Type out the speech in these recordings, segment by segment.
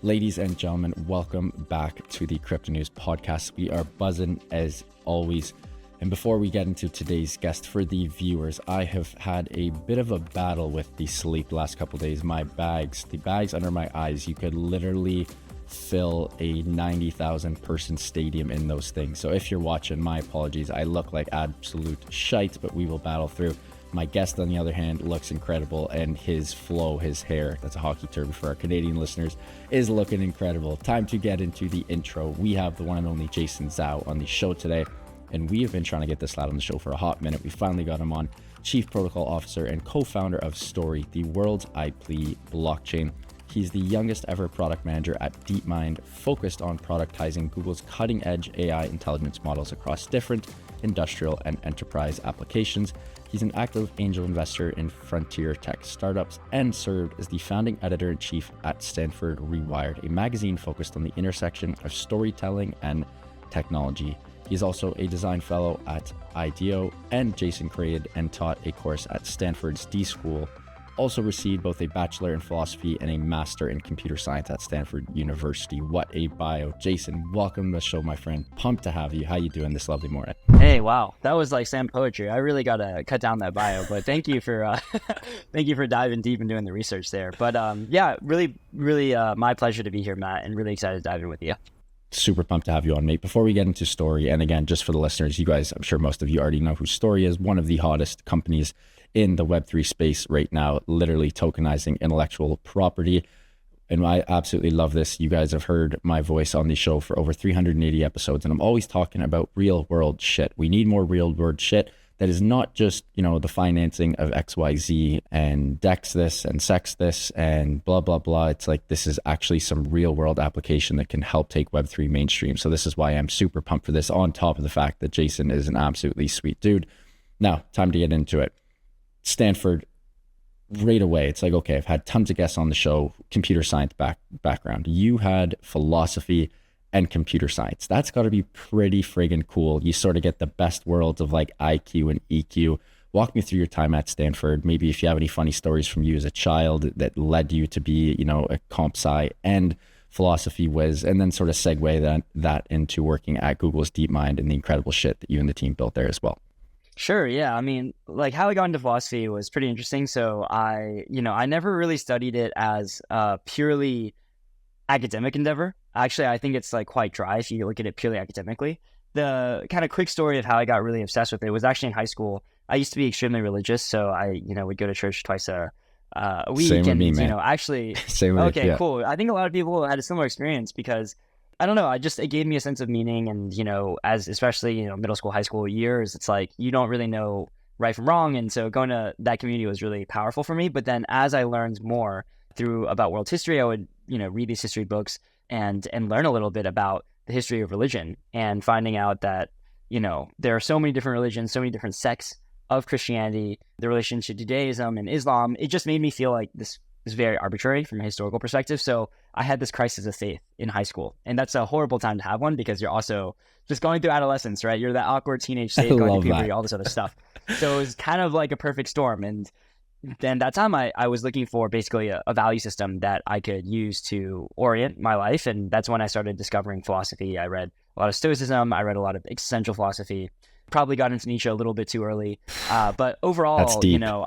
Ladies and gentlemen, welcome back to the Crypto News Podcast. We are buzzing as always. And before we get into today's guest, for the viewers, I have had a bit of a battle with the sleep the last couple of days. The bags under my eyes, you could literally fill a 90,000 person stadium in those things. So if you're watching, my apologies. I look like absolute shite, but we will battle through. My guest, on the other hand, looks incredible, and his flow, his hair, that's a hockey term for our Canadian listeners, is looking incredible. Time to get into the intro. We have the one and only Jason Zhao on the show today, and we have been trying to get this lad on the show for a hot minute. We finally got him on. Chief Protocol Officer and co-founder of Story, the world's IP blockchain. He's the youngest ever product manager at DeepMind, focused on productizing Google's cutting-edge AI intelligence models across different industrial and enterprise applications. He's an active angel investor in frontier tech startups and served as the founding editor-in-chief at Stanford Rewired, a magazine focused on the intersection of storytelling and technology. He's also a design fellow at IDEO, and Jason created and taught a course at Stanford's D.school. Also received both a Bachelor in philosophy and a Master in computer science at Stanford University. What a bio. Jason, welcome to the show, my friend. Pumped to have you. How you doing this lovely morning? Hey, wow. That was like Sam poetry. I really got to cut down that bio, but thank you for thank you for diving deep and doing the research there. But yeah, really my pleasure to be here, Matt, and really excited to dive in with you. Super pumped to have you on, mate. Before we get into Story, and again, just for the listeners, you guys, I'm sure most of you already know who Story is, one of the hottest companies in the Web3 space right now, literally tokenizing intellectual property. And I absolutely love this. You guys have heard my voice on the show for over 380 episodes, and I'm always talking about real world shit. We need more real world shit that is not just, the financing of XYZ and DEX this and SEX this and blah, blah, blah. It's like, this is actually some real world application that can help take Web3 mainstream. So this is why I'm super pumped for this, on top of the fact that Jason is an absolutely sweet dude. Now, time to get into it. Stanford, right away, it's like, okay, I've had tons of guests on the show, computer science background. You had philosophy and computer science. That's got to be pretty friggin' cool. You sort of get the best worlds of like IQ and EQ. Walk me through your time at Stanford. Maybe if you have any funny stories from you as a child that led you to be, a comp sci and philosophy whiz, and then sort of segue that into working at Google's DeepMind and the incredible shit that you and the team built there as well. Sure. Yeah. I mean, like how I got into philosophy was pretty interesting. So I never really studied it as a purely academic endeavor. Actually, I think it's like quite dry if you look at it purely academically. The kind of quick story of how I got really obsessed with it was actually in high school. I used to be extremely religious, so I, would go to church twice a week. Same with me, man. Actually, Same with okay, yeah. Cool. I think a lot of people had a similar experience because I don't know. It gave me a sense of meaning, and as especially middle school, high school years, it's like you don't really know right from wrong, and so going to that community was really powerful for me. But then, as I learned more about world history, I would read these history books and learn a little bit about the history of religion, and finding out that there are so many different religions, so many different sects of Christianity, the relationship to Judaism and Islam. It just made me feel like this is very arbitrary from a historical perspective. So I had this crisis of faith in high school, and that's a horrible time to have one because you're also just going through adolescence, right? You're that awkward teenage state, going through puberty, all this other stuff. So it was kind of like a perfect storm. And then that time I was looking for basically a value system that I could use to orient my life. And that's when I started discovering philosophy. I read a lot of Stoicism. I read a lot of existential philosophy. Probably got into Nietzsche a little bit too early. But overall,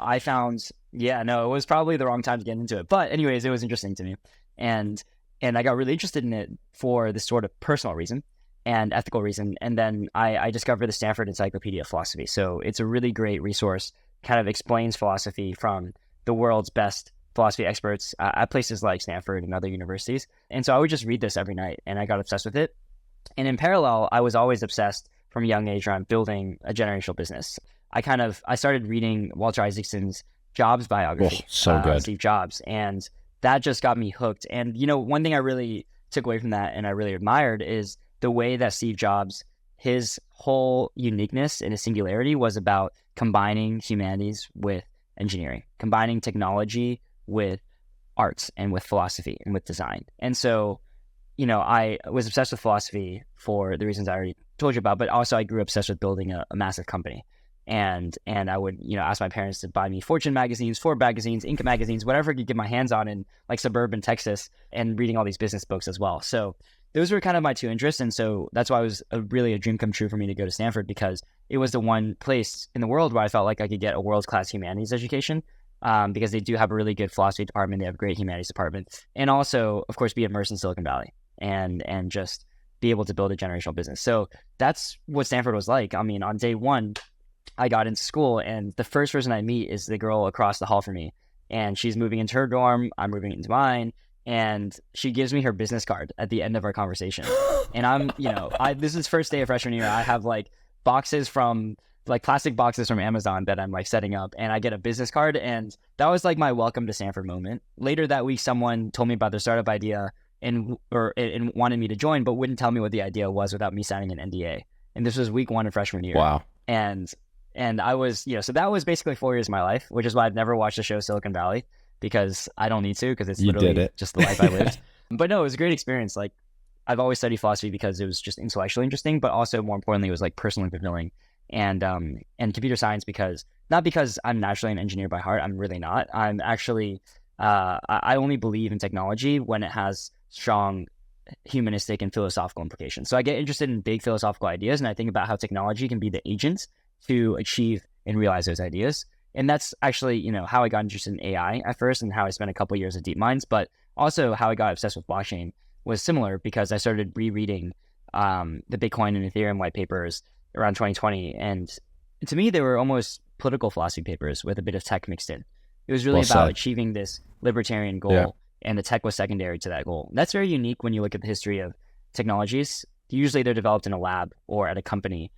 I found, it was probably the wrong time to get into it. But anyways, it was interesting to me. And I got really interested in it for this sort of personal reason and ethical reason. And then I discovered the Stanford Encyclopedia of Philosophy. So it's a really great resource, kind of explains philosophy from the world's best philosophy experts at places like Stanford and other universities. And so I would just read this every night, and I got obsessed with it. And in parallel, I was always obsessed from a young age around building a generational business. I started reading Walter Isaacson's Jobs biography, Steve Jobs, and that just got me hooked. And one thing I really took away from that and I really admired is the way that Steve Jobs, his whole uniqueness and his singularity was about combining humanities with engineering, combining technology with arts and with philosophy and with design. And so, I was obsessed with philosophy for the reasons I already told you about, but also I grew obsessed with building a massive company. And I would, ask my parents to buy me Fortune magazines, Forbes magazines, Inc. magazines, whatever I could get my hands on in like suburban Texas, and reading all these business books as well. So those were kind of my two interests. And so that's why it was really a dream come true for me to go to Stanford, because it was the one place in the world where I felt like I could get a world-class humanities education, because they do have a really good philosophy department. They have a great humanities department, and also, of course, be immersed in Silicon Valley and just be able to build a generational business. So that's what Stanford was like. I mean, on day one, I got into school, and the first person I meet is the girl across the hall from me, and she's moving into her dorm. I'm moving into mine, and she gives me her business card at the end of our conversation. And I'm, this is first day of freshman year. I have like boxes from like plastic boxes from Amazon that I'm like setting up, and I get a business card, and that was like my welcome to Stanford moment. Later that week, someone told me about their startup idea and wanted me to join, but wouldn't tell me what the idea was without me signing an NDA. And this was week one of freshman year. Wow. And I was, so that was basically 4 years of my life, which is why I've never watched the show Silicon Valley, because I don't need to, because it's literally just the life I lived. But no, it was a great experience. Like, I've always studied philosophy because it was just intellectually interesting, but also more importantly, it was like personally fulfilling. And computer science, not because I'm naturally an engineer by heart. I'm really not. I'm actually, I only believe in technology when it has strong humanistic and philosophical implications. So I get interested in big philosophical ideas, and I think about how technology can be the agent to achieve and realize those ideas. And that's actually, how I got interested in AI at first, and how I spent a couple of years at DeepMind, but also how I got obsessed with blockchain was similar, because I started rereading the Bitcoin and Ethereum white papers around 2020. And to me, they were almost political philosophy papers with a bit of tech mixed in. It was really about achieving this libertarian goal, and the tech was secondary to that goal. That's very unique when you look at the history of technologies. Usually they're developed in a lab or at a company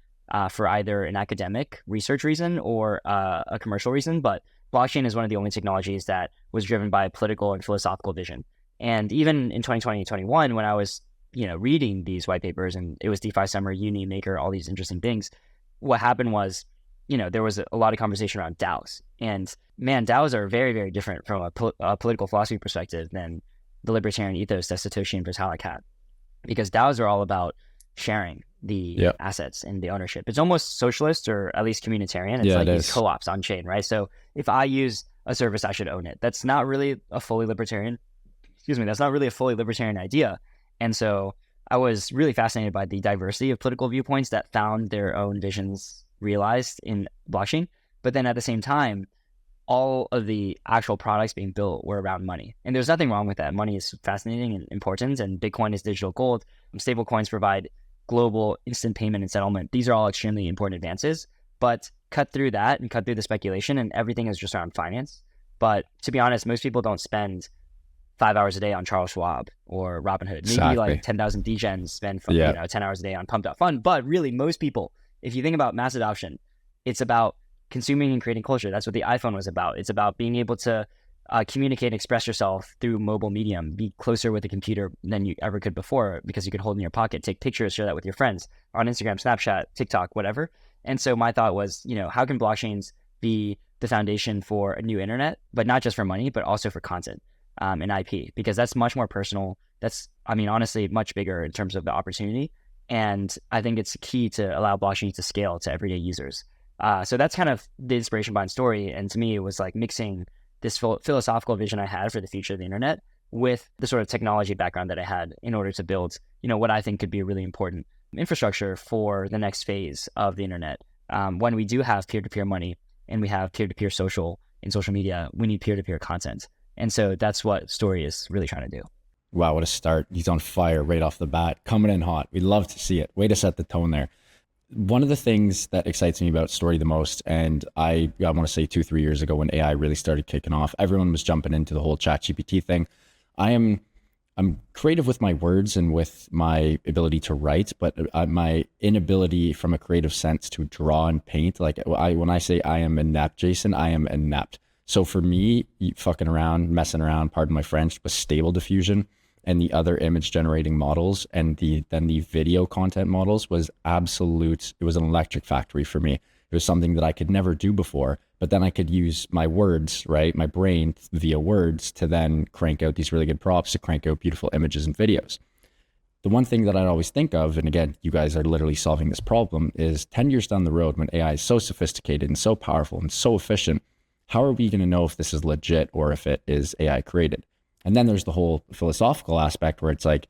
for either an academic research reason or a commercial reason. But blockchain is one of the only technologies that was driven by a political and philosophical vision. And even in 2020 and 2021, when I was reading these white papers, and it was DeFi summer, uni, maker, all these interesting things, what happened was, there was a lot of conversation around DAOs. And man, DAOs are very, very different from a political philosophy perspective than the libertarian ethos that Satoshi and Vitalik had. Because DAOs are all about sharing the assets and the ownership. It's almost socialist, or at least communitarian. It's like these co-ops on chain, right? So if I use a service, I should own it. That's not really a fully libertarian, idea. And so I was really fascinated by the diversity of political viewpoints that found their own visions realized in blockchain. But then at the same time, all of the actual products being built were around money. And there's nothing wrong with that. Money is fascinating and important, and Bitcoin is digital gold. Stable coins provide global instant payment and settlement. These are all extremely important advances, but cut through that and cut through the speculation, and everything is just around finance. But to be honest, most people don't spend 5 hours a day on Charles Schwab or Robinhood. Maybe like 10,000 degens spend 10 hours a day on Pump.Fun. But really, most people, if you think about mass adoption, it's about consuming and creating culture. That's what the iPhone was about. It's about being able to communicate and express yourself through mobile medium, be closer with the computer than you ever could before, because you could hold in your pocket, take pictures, share that with your friends on Instagram, Snapchat, TikTok, whatever. And so my thought was, how can blockchains be the foundation for a new internet, but not just for money, but also for content and IP, because that's much more personal. That's, honestly, much bigger in terms of the opportunity. And I think it's key to allow blockchains to scale to everyday users. So that's kind of the inspiration behind Story. And to me, it was like mixing this philosophical vision I had for the future of the internet with the sort of technology background that I had in order to build, what I think could be a really important infrastructure for the next phase of the internet. When we do have peer-to-peer money and we have peer-to-peer social in social media, we need peer-to-peer content. And so that's what Story is really trying to do. Wow, what a start. He's on fire right off the bat, coming in hot. We'd love to see it. Way to set the tone there. One of the things that excites me about Story the most, and I want to say 2-3 years ago when AI really started kicking off, everyone was jumping into the whole ChatGPT thing. I'm creative with my words and with my ability to write, but my inability from a creative sense to draw and paint. Like when I say I am inept, Jason, I am inept. So for me, fucking around, messing around, pardon my French, with Stable Diffusion and the other image generating models and then the video content models was absolute. It was an electric factory for me. It was something that I could never do before, but then I could use my words, right? My brain via words to then crank out these really good props to crank out beautiful images and videos. the one thing that I always think of, and again, you guys are literally solving this problem, is 10 years down the road when AI is so sophisticated and so powerful and so efficient, how are we going to know if this is legit or if it is AI created? And then there's the whole philosophical aspect where it's like,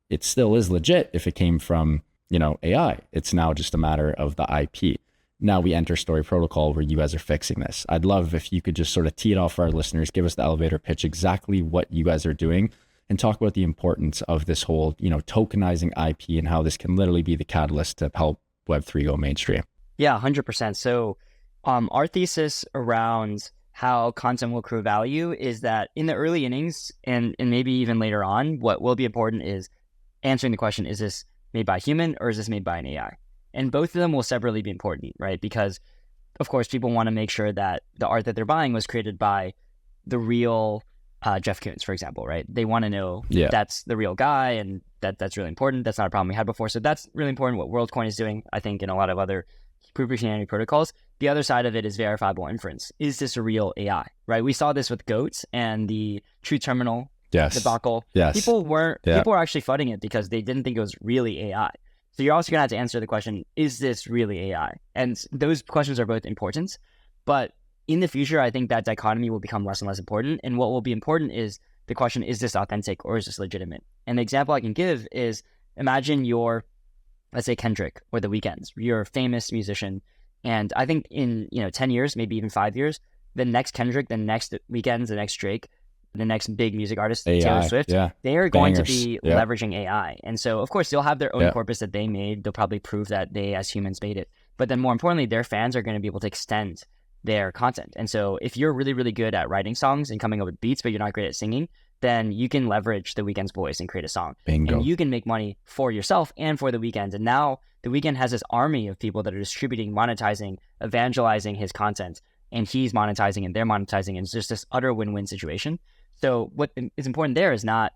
it still is legit if it came from, AI. It's now just a matter of the IP. Now we enter story protocol where you guys are fixing this. I'd love if you could just sort of tee it off for our listeners, give us the elevator pitch, exactly what you guys are doing, and talk about the importance of this whole, tokenizing IP and how this can literally be the catalyst to help Web3 go mainstream. Yeah, 100%. So our thesis around how content will accrue value is that in the early innings and maybe even later on, what will be important is answering the question, is this made by a human or is this made by an AI? And both of them will separately be important, right? Because, of course, people want to make sure that the art that they're buying was created by the real Jeff Koons, for example, right? They want to know that's the real guy, and that's really important. That's not a problem we had before. So that's really important what WorldCoin is doing, I think, in a lot of other proof of humanity protocols. The other side of it is verifiable inference. Is this a real AI, right? We saw this with GOAT and the True Terminal debacle. Yes. People were actually flooding it because they didn't think it was really AI. So you're also going to have to answer the question, is this really AI? And those questions are both important, but in the future, I think that dichotomy will become less and less important. And what will be important is the question, is this authentic or is this legitimate? And the example I can give is, imagine you're, let's say, Kendrick or The Weeknd. You're a famous musician. And I think in 10 years, maybe even 5 years, the next Kendrick, the next Weeknd, the next Drake, the next big music artist, AI, Taylor Swift, they are going to be leveraging AI. And so, of course, they'll have their own corpus that they made. They'll probably prove that they, as humans, made it. But then more importantly, their fans are going to be able to extend their content. And so if you're really, really good at writing songs and coming up with beats, but you're not great at singing, then you can leverage The Weeknd's voice and create a song. Bingo. And you can make money for yourself and for The Weeknd. And now The Weeknd has this army of people that are distributing, monetizing, evangelizing his content. And he's monetizing and they're monetizing. And it's just this utter win-win situation. So what is important there is not,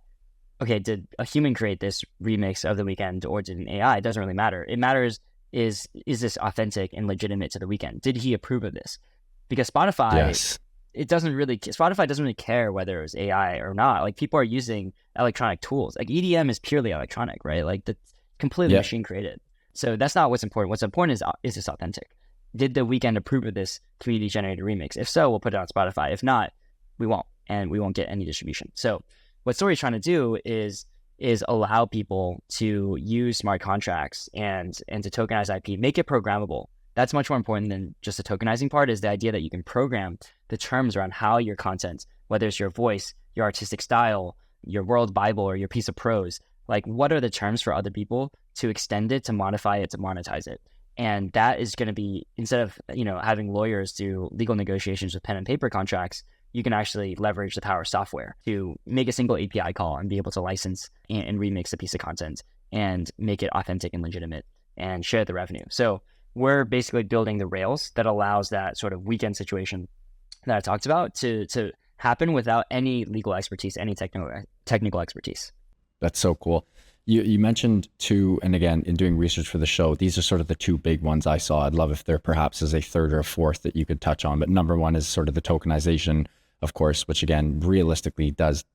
okay, did a human create this remix of The Weeknd or did an AI? It doesn't really matter. It matters is this authentic and legitimate to The Weeknd? Did he approve of this? Because Spotify, Spotify doesn't really care whether it was AI or not. Like, people are using electronic tools. Like, EDM is purely electronic, right? Like, that's completely machine created. So that's not what's important. What's important is this authentic? Did The Weeknd approve of this community generated remix? If so, we'll put it on Spotify. If not, we won't, and we won't get any distribution. So what Story's trying to do is allow people to use smart contracts and to tokenize IP, make it programmable. That's much more important than just the tokenizing part, is the idea that you can program the terms around how your content, whether it's your voice, your artistic style, your world Bible, or your piece of prose, like, what are the terms for other people to extend it, to modify it, to monetize it? And that is going to be, instead of, having lawyers do legal negotiations with pen and paper contracts, you can actually leverage the power of software to make a single API call and be able to license and remix a piece of content and make it authentic and legitimate and share the revenue. So we're basically building the rails that allows that sort of Weeknd situation that I talked about to happen without any legal expertise, any technical expertise. That's so cool. You mentioned two, and again, in doing research for the show, these are sort of the two big ones I saw. I'd love if there perhaps is a third or a fourth that you could touch on. But number one is sort of the tokenization, of course, which again, realistically does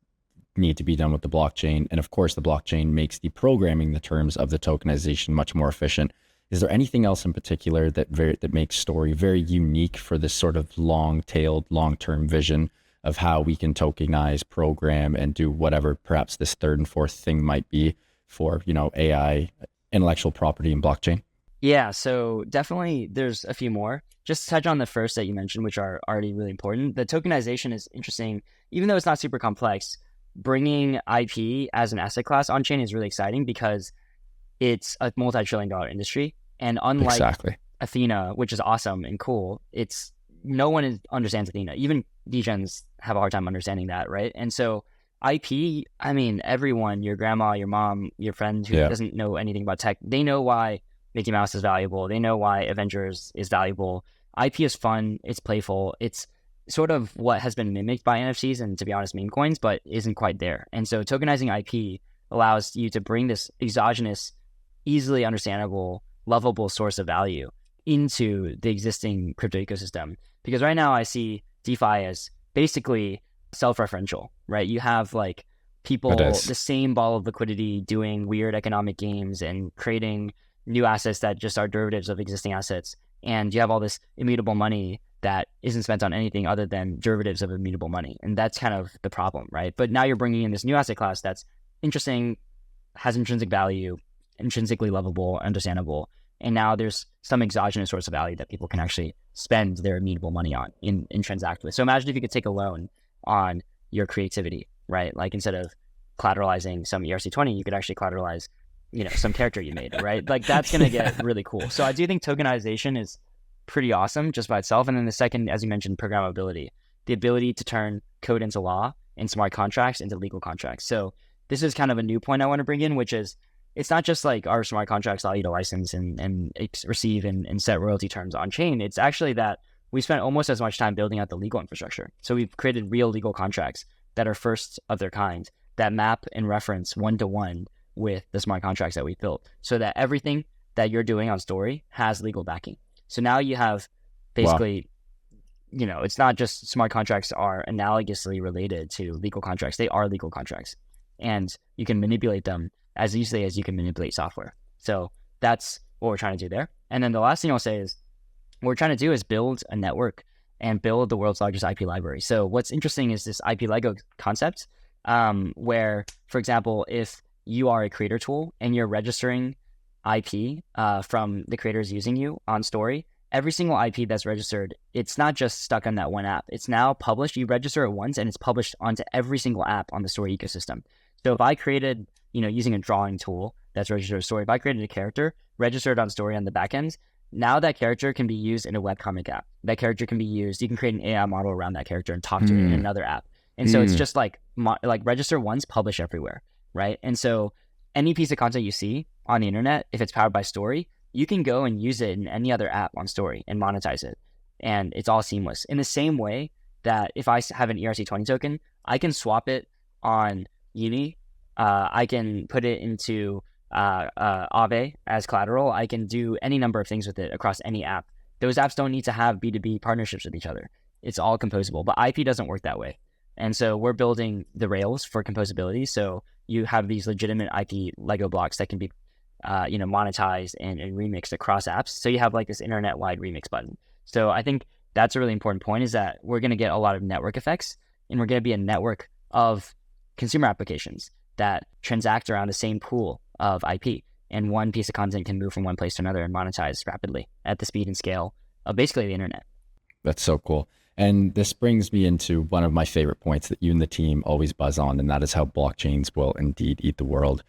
need to be done with the blockchain. And of course, the blockchain makes the programming the terms of the tokenization much more efficient. Is there anything else in particular that makes Story very unique for this sort of long-tailed, long-term vision of how we can tokenize, program, and do whatever perhaps this third and fourth thing might be for, AI, intellectual property, and blockchain? Yeah, so definitely there's a few more. Just to touch on the first that you mentioned, which are already really important. The tokenization is interesting, even though it's not super complex. Bringing IP as an asset class on chain is really exciting because it's a multi-trillion-dollar industry. And unlike Athena, which is awesome and cool, no one understands Athena. Even degens have a hard time understanding that, right? And so IP, I mean, everyone, your grandma, your mom, your friend who doesn't know anything about tech, they know why Mickey Mouse is valuable. They know why Avengers is valuable. IP is fun. It's playful. It's sort of what has been mimicked by NFTs and, to be honest, meme coins, but isn't quite there. And so tokenizing IP allows you to bring this exogenous, easily understandable, lovable source of value into the existing crypto ecosystem. Because right now I see DeFi as basically self-referential, right? You have like people is. the same ball of liquidity doing weird economic games and creating new assets that just are derivatives of existing assets. And you have all this immutable money that isn't spent on anything other than derivatives of immutable money. And that's kind of the problem, right? But now you're bringing in this new asset class that's interesting, has intrinsic value, intrinsically lovable, understandable. And now there's some exogenous source of value that people can actually spend their immutable money on and transact with. So imagine if you could take a loan on your creativity, right? Like instead of collateralizing some ERC20, you could actually collateralize, some character you made, right? Like that's going to get really cool. So I do think tokenization is pretty awesome just by itself. And then the second, as you mentioned, programmability, the ability to turn code into law and smart contracts into legal contracts. So this is kind of a new point I want to bring in, which is it's not just like our smart contracts allow you to license and receive and set royalty terms on chain. It's actually that we spent almost as much time building out the legal infrastructure. So we've created real legal contracts that are first of their kind, that map and reference one-to-one with the smart contracts that we built, so that everything that you're doing on Story has legal backing. So now you have basically, it's not just smart contracts are analogously related to legal contracts. They are legal contracts, and you can manipulate them as easily as you can manipulate software. So that's what we're trying to do there. And then the last thing I'll say is what we're trying to do is build a network and build the world's largest IP library. So what's interesting is this IP Lego concept, where, for example, if you are a creator tool and you're registering IP from the creators using you on Story, every single IP that's registered, it's not just stuck on that one app. It's now published. You register it once and it's published onto every single app on the Story ecosystem. So if I created, using a drawing tool that's registered to Story, if I created a character registered on Story on the back end, now that character can be used in a webcomic app. That character can be used. You can create an AI model around that character and talk to it in another app. And so it's just like register once, publish everywhere, right? And so any piece of content you see on the internet, if it's powered by Story, you can go and use it in any other app on Story and monetize it. And it's all seamless. In the same way that if I have an ERC20 token, I can swap it on Uni. I can put it into Aave as collateral. I can do any number of things with it across any app. Those apps don't need to have B2B partnerships with each other. It's all composable, but IP doesn't work that way. And so we're building the rails for composability. So you have these legitimate IP Lego blocks that can be, monetized and remixed across apps. So you have like this internet-wide remix button. So I think that's a really important point, is that we're going to get a lot of network effects, and we're going to be a network of consumer applications that transact around the same pool of IP. And one piece of content can move from one place to another and monetize rapidly at the speed and scale of basically the internet. That's so cool. And this brings me into one of my favorite points that you and the team always buzz on, and that is how blockchains will indeed eat the world.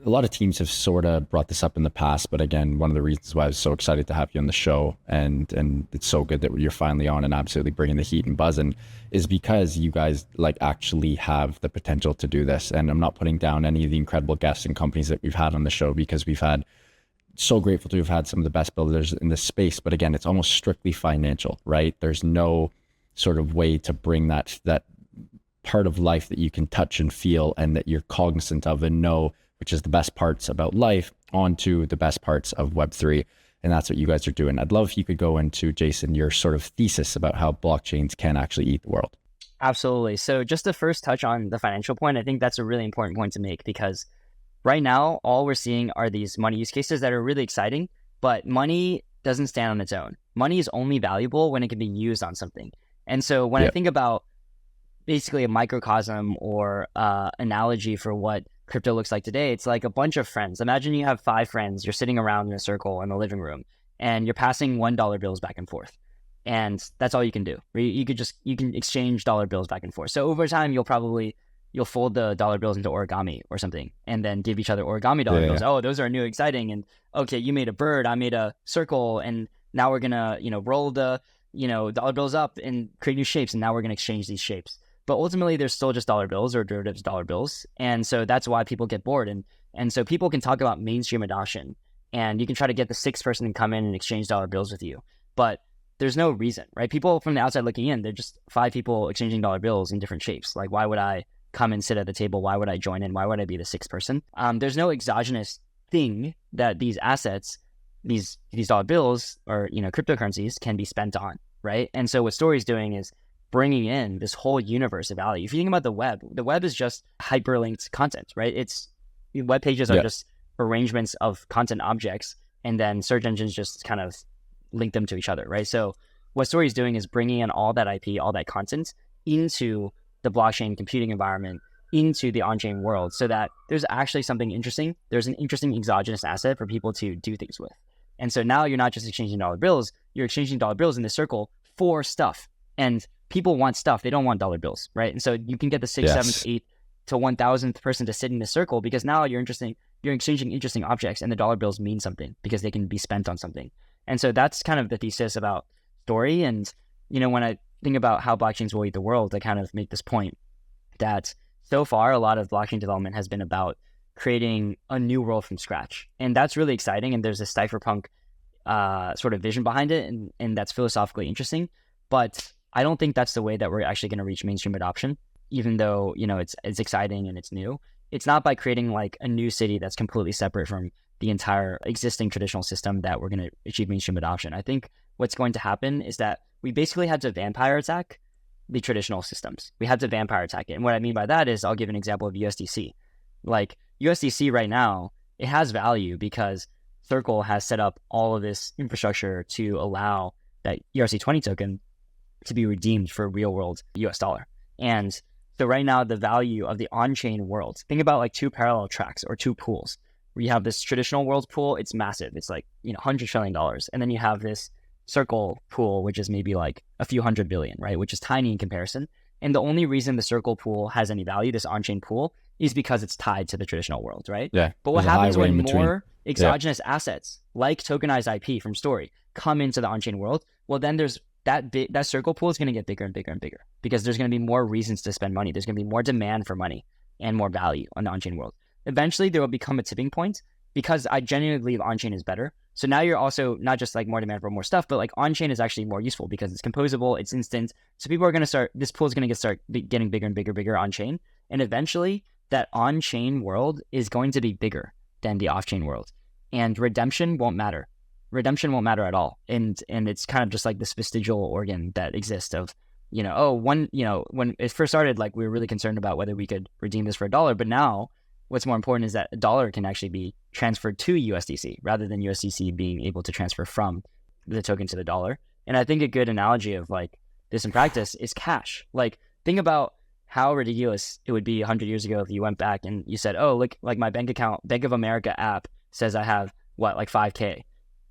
A lot of teams have sort of brought this up in the past, but again, one of the reasons why I was so excited to have you on the show, and it's so good that you're finally on and absolutely bringing the heat and buzzing, is because you guys actually have the potential to do this. And I'm not putting down any of the incredible guests and companies that we've had on the show, because we've had, so grateful to have had some of the best builders in this space. But again, it's almost strictly financial, right? There's no sort of way to bring that part of life that you can touch and feel and that you're cognizant of and know, which is the best parts about life, onto the best parts of Web3. And that's what you guys are doing. I'd love if you could go into, Jason, your sort of thesis about how blockchains can actually eat the world. Absolutely. So just to first touch on the financial point, I think that's a really important point to make, because right now, all we're seeing are these money use cases that are really exciting, but money doesn't stand on its own. Money is only valuable when it can be used on something. And so when I think about basically a microcosm or analogy for what crypto looks like today, it's like a bunch of friends. Imagine you have 5 friends, you're sitting around in a circle in the living room, and you're passing $1 bills back and forth. And that's all you can do. You can exchange dollar bills back and forth. So over time, you'll fold the dollar bills into origami or something, and then give each other origami dollar bills. Oh, those are new, exciting. And okay, you made a bird, I made a circle, and now we're gonna, roll the, dollar bills up and create new shapes, and now we're gonna exchange these shapes. But ultimately, there's still just dollar bills or derivatives of dollar bills. And so that's why people get bored. And so people can talk about mainstream adoption, and you can try to get the 6th person to come in and exchange dollar bills with you. But there's no reason, right? People from the outside looking in, they're just 5 people exchanging dollar bills in different shapes. Like, why would I come and sit at the table? Why would I join in? Why would I be the 6th person? There's no exogenous thing that these assets, these dollar bills or, cryptocurrencies can be spent on, right? And so what Story's doing is bringing in this whole universe of value. If you think about the web is just hyperlinked content, right? Web pages are just arrangements of content objects, and then search engines just kind of link them to each other, right? So what Story is doing is bringing in all that IP, all that content into the blockchain computing environment, into the on-chain world, so that there's actually something interesting. There's an interesting exogenous asset for people to do things with. And so now you're not just exchanging dollar bills, you're exchanging dollar bills in the circle for stuff. And people want stuff. They don't want dollar bills, right? And so you can get the 6th, 7th, 8th to 1,000th person to sit in the circle, because now you're exchanging interesting objects, and the dollar bills mean something because they can be spent on something. And so that's kind of the thesis about Story. And, when I think about how blockchains will eat the world, I kind of make this point that so far, a lot of blockchain development has been about creating a new world from scratch. And that's really exciting. And there's a cypherpunk sort of vision behind it. And that's philosophically interesting. But I don't think that's the way that we're actually going to reach mainstream adoption, even though, it's exciting and it's new. It's not by creating like a new city that's completely separate from the entire existing traditional system that we're going to achieve mainstream adoption. I think what's going to happen is that we basically had to vampire attack the traditional systems. We had to vampire attack it. And what I mean by that is, I'll give an example of USDC. Like USDC right now, it has value because Circle has set up all of this infrastructure to allow that ERC20 token to be redeemed for real world US dollar. And so right now, the value of the on-chain world, think about like two parallel tracks or two pools, where you have this traditional world pool. It's massive. It's like, $100 trillion. And then you have this Circle pool, which is maybe like a few hundred billion, right? Which is tiny in comparison. And the only reason the Circle pool has any value, this on-chain pool, is because it's tied to the traditional world, right? Yeah. But what happens when more exogenous assets like tokenized IP from Story come into the on-chain world? Well, then there's that Circle pool is going to get bigger and bigger and bigger, because there's going to be more reasons to spend money. There's going to be more demand for money and more value on the on-chain world. Eventually, there will become a tipping point, because I genuinely believe on-chain is better. So now you're also not just like more demand for more stuff, but like on-chain is actually more useful because it's composable, it's instant. So people are going to this pool is going to start getting bigger and bigger on-chain. And eventually that on-chain world is going to be bigger than the off-chain world. And redemption won't matter. Redemption won't matter at all. And it's kind of just like this vestigial organ that exists of, when it first started, like we were really concerned about whether we could redeem this for $1. But now what's more important is that $1 can actually be transferred to USDC rather than USDC being able to transfer from the token to the dollar. And I think a good analogy of like this in practice is cash. Like think about how ridiculous it would be 100 years ago if you went back and you said, oh, look, like my bank account, Bank of America app says I have like 5K.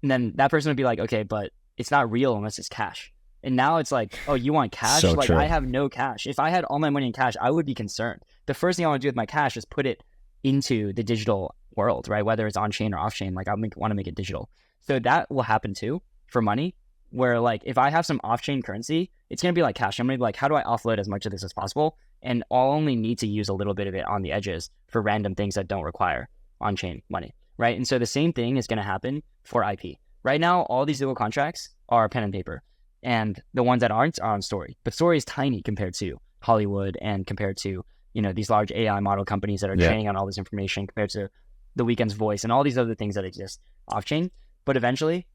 And then that person would be like, okay, but it's not real unless it's cash. And now it's like, oh, you want cash? So like true. I have no cash. If I had all my money in cash, I would be concerned. The first thing I want to do with my cash is put it into the digital world, right? Whether it's on-chain or off-chain, like want to make it digital. So that will happen too for money, where like if I have some off-chain currency, it's going to be like cash. I'm going to be like, how do I offload as much of this as possible? And I'll only need to use a little bit of it on the edges for random things that don't require on-chain money, right? And so the same thing is going to happen for IP. Right now, all these legal contracts are pen and paper, and the ones that aren't are on Story. But Story is tiny compared to Hollywood and compared to these large AI model companies that are training on all this information, compared to the Weekend's Voice and all these other things that exist off-chain. But eventually,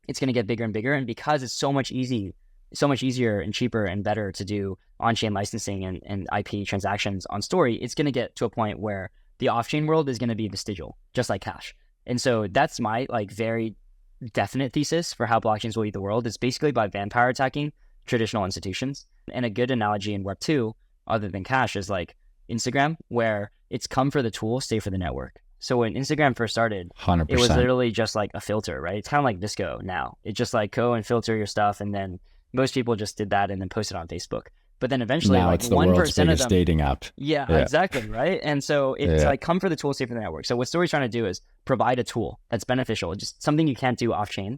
it's going to get bigger and bigger. And because it's so much easier and cheaper and better to do on-chain licensing and IP transactions on Story, it's going to get to a point where the off-chain world is going to be vestigial, just like cash. And so that's my like very definite thesis for how blockchains will eat the world. It's basically by vampire attacking traditional institutions. And a good analogy in Web 2, other than cash, is like Instagram, where it's come for the tool, stay for the network. So when Instagram first started, 100%. It was literally just like a filter, right? It's kind of like Disco now. It's just like go and filter your stuff, and then most people just did that and then posted on Facebook. But then eventually, now like it's the 1% world's of biggest them, dating app. Yeah, exactly, right? And so it's like come for the tool, stay for the network. So what Story's trying to do is provide a tool that's beneficial, just something you can't do off-chain.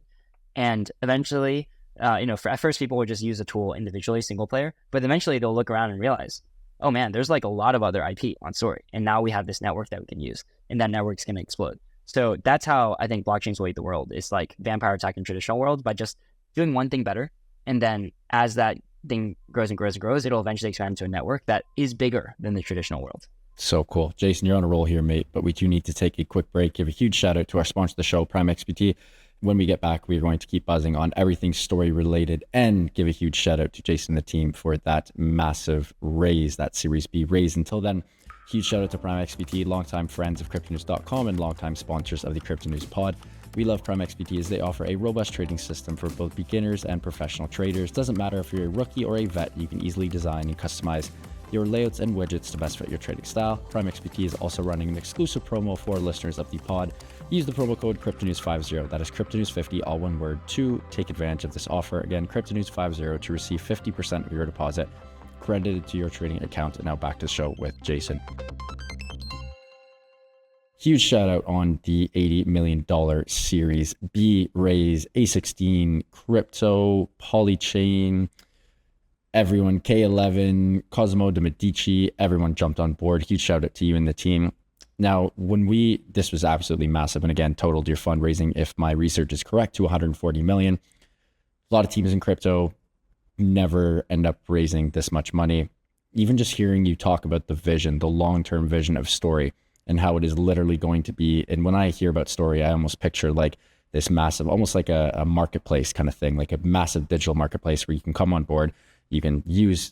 And eventually, at first people would just use a tool individually, single player, but eventually they'll look around and realize, oh man, there's like a lot of other IP on Story. And now we have this network that we can use, and that network's going to explode. So that's how I think blockchains will eat the world. It's like vampire attacking traditional world by just doing one thing better. And then as that thing grows and grows and grows, it'll eventually expand into a network that is bigger than the traditional world. So cool. Jason, you're on a roll here, mate, but we do need to take a quick break. Give a huge shout out to our sponsor of the show, Prime XBT. When we get back, we're going to keep buzzing on everything story related and give a huge shout out to Jason and the team for that massive raise, that Series B raise. Until then, huge shout out to Prime XPT, longtime friends of cryptonews.com and longtime sponsors of the Crypto News Pod. We love Prime XPT as they offer a robust trading system for both beginners and professional traders. Doesn't matter if you're a rookie or a vet, you can easily design and customize your layouts and widgets to best fit your trading style. Prime XPT is also running an exclusive promo for listeners of the pod. Use the promo code CryptoNews50, that is CryptoNews50, all one word, to take advantage of this offer. Again, CryptoNews50 to receive 50% of your deposit credited to your trading account. And now back to the show with Jason. Huge shout out on the $80 million Series B raise, A16, crypto, Polychain, everyone, K11, Cosmo de Medici, everyone jumped on board. Huge shout out to you and the team. Now, this was absolutely massive. And again, totaled your fundraising, if my research is correct, to 140 million. A lot of teams in crypto never end up raising this much money. Even just hearing you talk about the vision, the long-term vision of Story and how it is literally going to be. And when I hear about Story, I almost picture like this massive, almost like a marketplace kind of thing, like a massive digital marketplace where you can come on board. You can use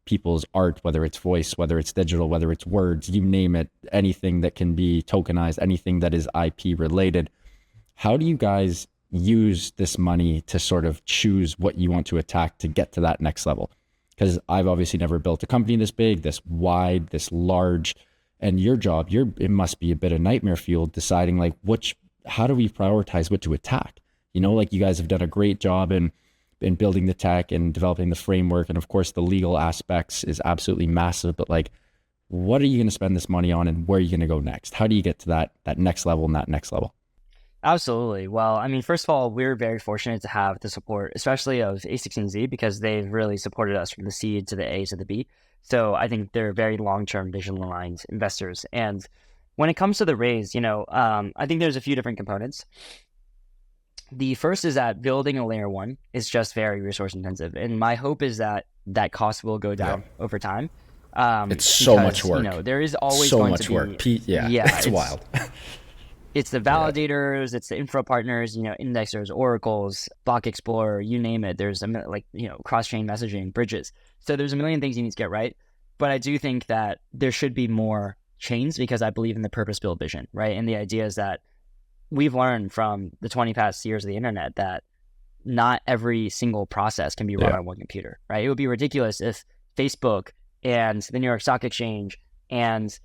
people's art, whether it's voice, whether it's digital, whether it's words, you name it, anything that can be tokenized, anything that is IP related. How do you guys use this money to sort of choose what you want to attack to get to that next level? Because I've obviously never built a company this big, this wide, this large, and your job, it must be a bit of nightmare fuel deciding like how do we prioritize what to attack? You know, like you guys have done a great job in building the tech and developing the framework. And of course, the legal aspects is absolutely massive. But like, what are you going to spend this money on and where are you going to go next? How do you get to that next level and that next level? Absolutely. Well, I mean, first of all, we're very fortunate to have the support, especially of A16Z, because they've really supported us from the seed to the A to the B. So I think they're very long-term vision aligned investors. And when it comes to the raise, I think there's a few different components. The first is that building a layer one is just very resource intensive. And my hope is that cost will go down over time. It's so much work. There is always so going much to be work. It's wild. It's the validators, it's the infra partners, indexers, oracles, block explorer, you name it. There's cross-chain messaging, bridges. So there's a million things you need to get right. But I do think that there should be more chains because I believe in the purpose-built vision, right? And the idea is that we've learned from the 20 past years of the internet that not every single process can be run on one computer, right? It would be ridiculous if Facebook and the New York Stock Exchange and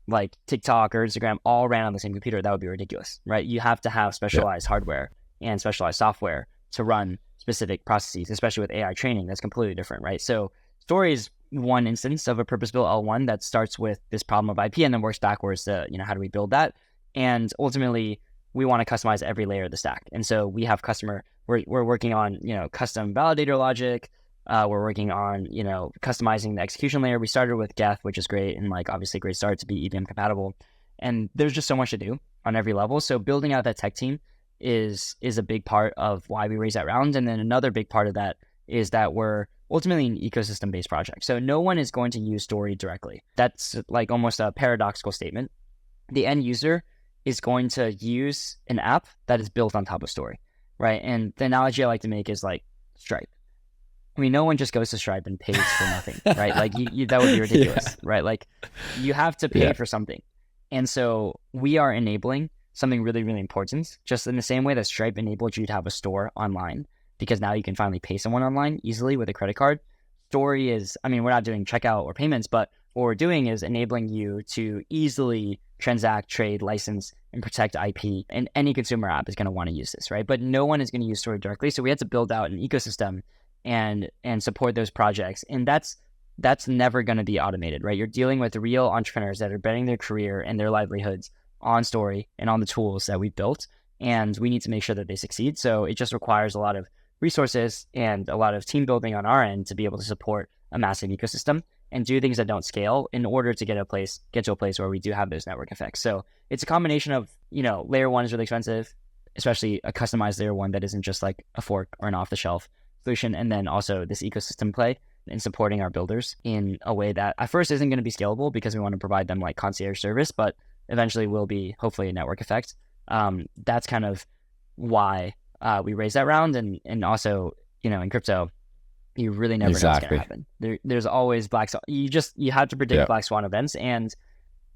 like TikTok or Instagram all ran on the same computer. That would be ridiculous, right? You have to have specialized hardware and specialized software to run specific processes, especially with AI training. That's completely different, right? So Story is one instance of a purpose-built L1 that starts with this problem of IP and then works backwards to, how do we build that? And ultimately, we want to customize every layer of the stack. And so we have we're working on, custom validator logic. We're working on, customizing the execution layer. We started with Geth, which is great. And obviously great start to be EVM compatible. And there's just so much to do on every level. So building out that tech team is a big part of why we raised that round. And then another big part of that is that we're ultimately an ecosystem-based project. So no one is going to use Story directly. That's almost a paradoxical statement. The end user is going to use an app that is built on top of Story, right? And the analogy I like to make is like Stripe. I mean, no one just goes to Stripe and pays for nothing, right? That would be ridiculous, right? You have to pay for something. And so we are enabling something really, really important, just in the same way that Stripe enabled you to have a store online, because now you can finally pay someone online easily with a credit card. Story is, we're not doing checkout or payments, but what we're doing is enabling you to easily transact, trade, license, and protect IP. And any consumer app is going to want to use this, right? But no one is going to use Story directly. So we had to build out an ecosystem and support those projects. And that's never going to be automated, right? You're dealing with real entrepreneurs that are betting their career and their livelihoods on Story and on the tools that we've built. And we need to make sure that they succeed. So it just requires a lot of resources and a lot of team building on our end to be able to support a massive ecosystem and do things that don't scale in order to get to a place where we do have those network effects. So it's a combination of, layer one is really expensive, especially a customized layer one that isn't just like a fork or an off-the-shelf solution. And then also this ecosystem play in supporting our builders in a way that at first isn't going to be scalable because we want to provide them concierge service, but eventually will be hopefully a network effect. That's kind of why we raised that round. And also, in crypto, you really never know what's going to happen. There's always black swan. You have to predict black swan events, and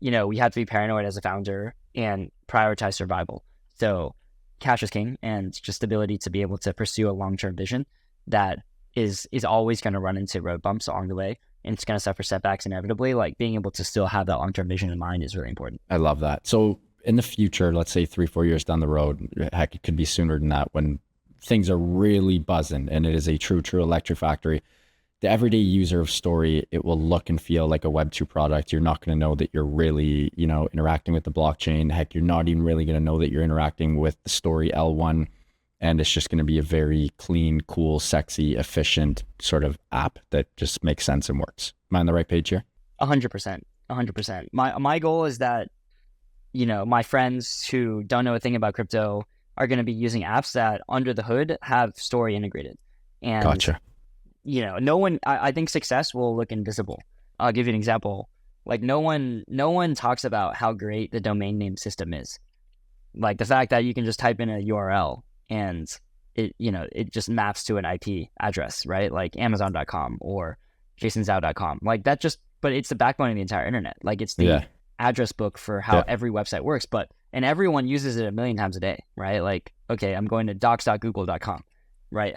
we have to be paranoid as a founder and prioritize survival. So cash is king, and just the ability to be able to pursue a long-term vision that is always going to run into road bumps along the way, and it's going to suffer setbacks inevitably. Like, being able to still have that long-term vision in mind is really important. I love that. So in the future, let's say 3-4 years down the road, heck, it could be sooner than that, when things are really buzzing and it is a true electric factory, the everyday user of Story, it will look and feel like a Web2 product. You're not going to know that you're really, interacting with the blockchain. Heck, you're not even really going to know that you're interacting with the Story L1. And it's just going to be a very clean, cool, sexy, efficient sort of app that just makes sense and works. Am I on the right page here? 100%. 100%. My goal is that, my friends who don't know a thing about crypto are going to be using apps that under the hood have Story integrated. And gotcha. No one, I think success will look invisible. I'll give you an example. Like, no one talks about how great the domain name system is. Like, the fact that you can just type in a URL and it just maps to an IP address, right? Like Amazon.com or JasonZhao.com. Like, that but it's the backbone of the entire internet. Like, it's the address book for how every website works, and everyone uses it a million times a day, right? Like, okay, I'm going to docs.google.com. Right?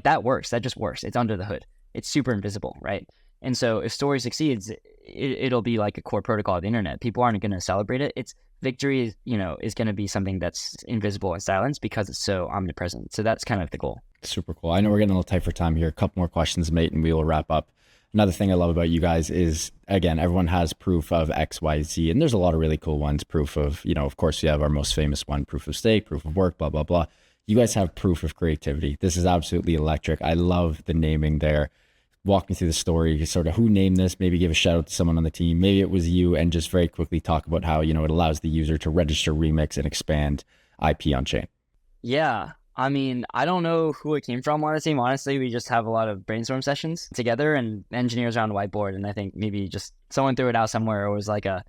That works. That just works. It's under the hood. It's super invisible, right? And so if Story succeeds, it'll be like a core protocol of the internet. People aren't going to celebrate it. Its victory, is going to be something that's invisible and silenced because it's so omnipresent. So that's kind of the goal. Super cool. I know we're getting a little tight for time here. A couple more questions, mate, and we will wrap up. Another thing I love about you guys is, again, everyone has proof of X, Y, Z, and there's a lot of really cool ones. Proof of, of course, we have our most famous one, proof of stake, proof of work, blah, blah, blah. You guys have proof of creativity. This is absolutely electric. I love the naming there. Walk me through the story, sort of who named this, maybe give a shout out to someone on the team. Maybe it was you, and just very quickly talk about how, it allows the user to register, remix, and expand IP on chain. Yeah. I mean, I don't know who it came from on the team. Honestly, we just have a lot of brainstorm sessions together and engineers around the whiteboard. And I think maybe just someone threw it out somewhere. It was like a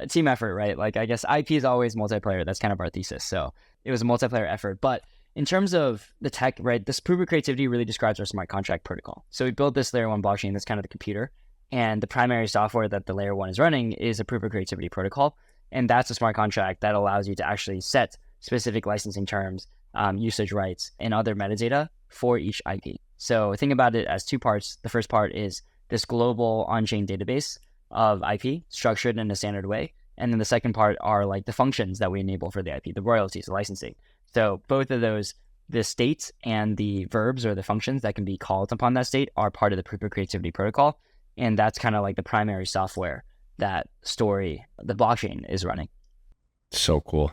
team effort, right? Like, I guess IP is always multiplayer. That's kind of our thesis. So it was a multiplayer effort. But in terms of the tech, right, this proof of creativity really describes our smart contract protocol. So we built this layer 1 blockchain that's kind of the computer. And the primary software that the layer 1 is running is a proof of creativity protocol. And that's a smart contract that allows you to actually set specific licensing terms, usage rights, and other metadata for each IP. So think about it as two parts. The first part is this global on-chain database of IP structured in a standard way. And then the second part are like the functions that we enable for the IP, the royalties, the licensing. So both of those, the states and the verbs or the functions that can be called upon that state, are part of the proof of creativity protocol. And that's kind of like the primary software that Story, the blockchain, is running. So cool.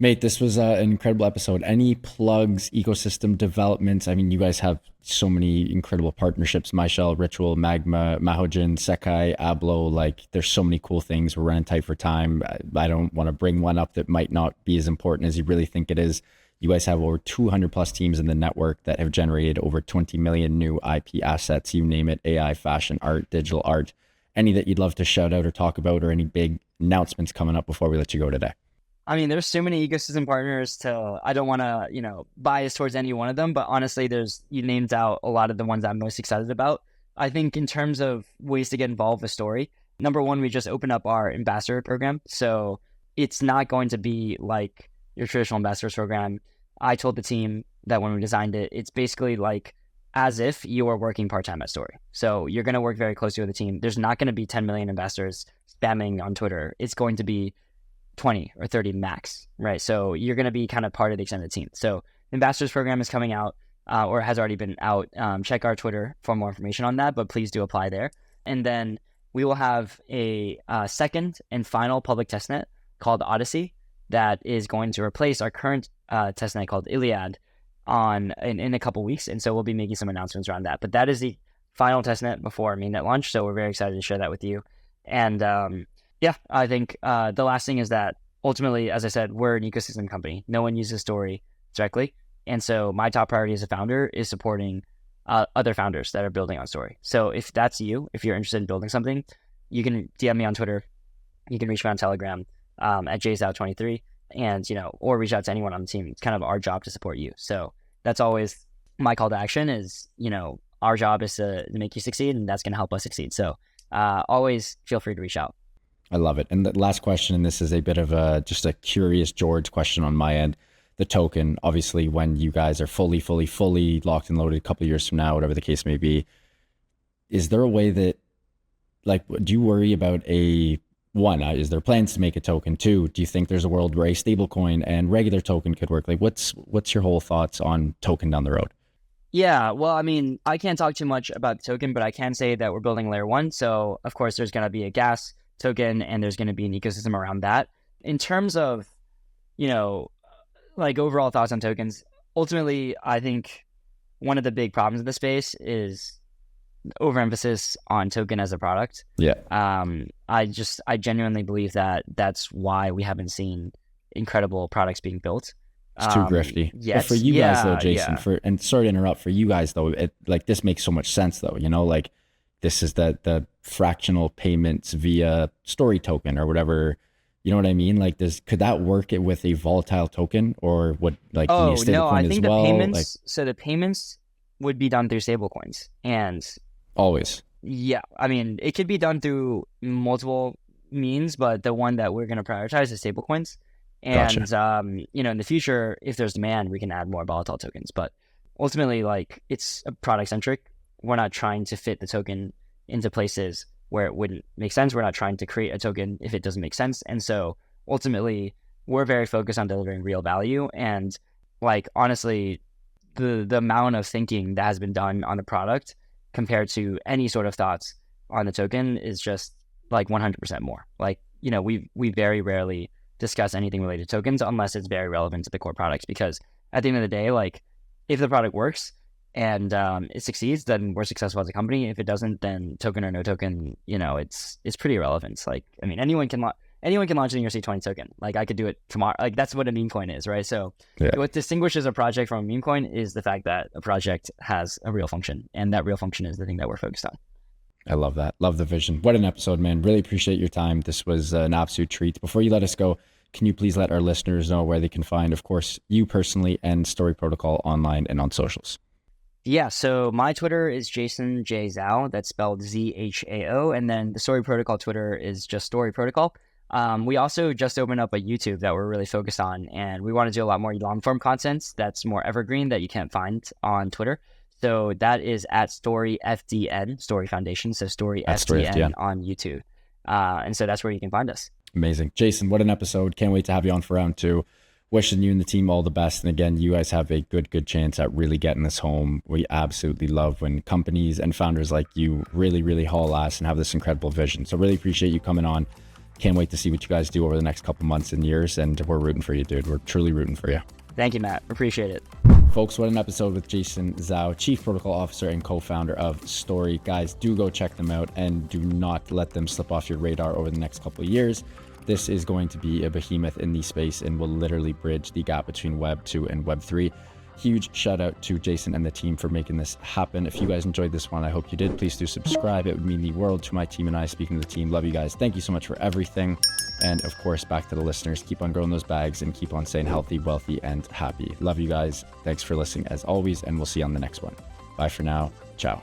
Mate, this was an incredible episode. Any plugs, ecosystem developments? I mean, you guys have so many incredible partnerships. MyShell, Ritual, Magma, Mahojin, Sekai, Ablo. Like, there's so many cool things. We're running tight for time. I don't want to bring one up that might not be as important as you really think it is. You guys have over 200 plus teams in the network that have generated over 20 million new IP assets. You name it: AI, fashion, art, digital art. Any that you'd love to shout out or talk about, or any big announcements coming up before we let you go today? I mean, there's so many ecosystem partners I don't want to, bias towards any one of them, but honestly, you named out a lot of the ones I'm most excited about. I think in terms of ways to get involved with Story, number one, we just opened up our ambassador program. So it's not going to be like your traditional ambassadors program. I told the team that when we designed it, it's basically like as if you are working part-time at Story. So you're going to work very closely with the team. There's not going to be 10 million ambassadors spamming on Twitter. It's going to be 20 or 30 max, right? So you're going to be kind of part of the extended team. So the ambassadors program is coming out or has already been out. Check our Twitter for more information on that, but please do apply there. And then we will have a second and final public testnet called Odyssey that is going to replace our current testnet called Iliad in a couple weeks. And so we'll be making some announcements around that. But that is the final testnet before mainnet launch. So we're very excited to share that with you. And yeah, I think the last thing is that ultimately, as I said, we're an ecosystem company. No one uses Story directly. And so my top priority as a founder is supporting other founders that are building on Story. So if that's you, if you're interested in building something, you can DM me on Twitter. You can reach me on Telegram at JZhao23. and, or reach out to anyone on the team. It's kind of our job to support you. So that's always my call to action is, our job is to make you succeed, and that's going to help us succeed. So always feel free to reach out. I love it. And the last question, and this is a bit of just a curious George question on my end. The token, obviously, when you guys are fully locked and loaded a couple of years from now, whatever the case may be, is there a way that, like, do you worry about one, is there plans to make a token? Two, do you think there's a world where a stablecoin and regular token could work? Like, what's your whole thoughts on token down the road? Yeah, well, I mean, I can't talk too much about the token, but I can say that we're building layer 1. So, of course, there's going to be a gas token, and there's going to be an ecosystem around that. In terms of, like overall thoughts on tokens, ultimately, I think one of the big problems in the space is overemphasis on token as a product. Yeah. I genuinely believe that that's why we haven't seen incredible products being built. It's too grifty. Yes. But for you guys though, Jason, and sorry to interrupt, for you guys though, this makes so much sense though, like this is the fractional payments via story token or whatever. You know what I mean? Like, could that work with a volatile token, or would like do you need a stablecoin I think as well? The payments. So the payments would be done through stablecoins, and always. Yeah, I mean, it could be done through multiple means, but the one that we're going to prioritize is stablecoins. And Gotcha. in the future, if there's demand, we can add more volatile tokens. But ultimately, like, it's a product centric. We're not trying to fit the token into places where it wouldn't make sense. We're not trying to create a token if it doesn't make sense. And so ultimately, we're very focused on delivering real value. And like, honestly, the amount of thinking that has been done on the product compared to any sort of thoughts on the token is just like 100% more. Like, we very rarely discuss anything related to tokens unless it's very relevant to the core products, because at the end of the day, like, if the product works and it succeeds, then we're successful as a company. If it doesn't, then token or no token, it's pretty irrelevant. Like, I mean, anyone can launch an ERC20 token. Like, I could do it tomorrow. Like, that's what a meme coin is, right? So What distinguishes a project from a meme coin is the fact that a project has a real function, and that real function is the thing that we're focused on. I love that. Love the vision. What an episode, man. Really appreciate your time. This was an absolute treat. Before you let us go, can you please let our listeners know where they can find, of course, you personally and Story Protocol online and on socials? Yeah, so my Twitter is Jason J. Zhao. That's spelled Zhao. And then the Story Protocol Twitter is just Story Protocol. We also just opened up a YouTube that we're really focused on, and we want to do a lot more long form content that's more evergreen that you can't find on Twitter. So that is at Story FDN, Story Foundation. So Story FDN on YouTube. And so that's where you can find us. Amazing. Jason, what an episode. Can't wait to have you on for round 2. Wishing you and the team all the best. And again, you guys have a good chance at really getting this home. We absolutely love when companies and founders like you really haul ass and have this incredible vision. So really appreciate you coming on. Can't wait to see what you guys do over the next couple months and years. And we're rooting for you, dude. We're truly rooting for you. Thank you, Matt. Appreciate it. Folks, what an episode with Jason Zhao, Chief Protocol Officer and co-founder of Story. Guys, do go check them out and do not let them slip off your radar over the next couple of years. This is going to be a behemoth in the space and will literally bridge the gap between Web 2 and Web 3. Huge shout out to Jason and the team for making this happen. If you guys enjoyed this one, I hope you did. Please do subscribe. It would mean the world to my team and I. Speaking to the team, love you guys. Thank you so much for everything. And of course, back to the listeners, keep on growing those bags and keep on staying healthy, wealthy, and happy. Love you guys. Thanks for listening as always, and we'll see you on the next one. Bye for now. Ciao.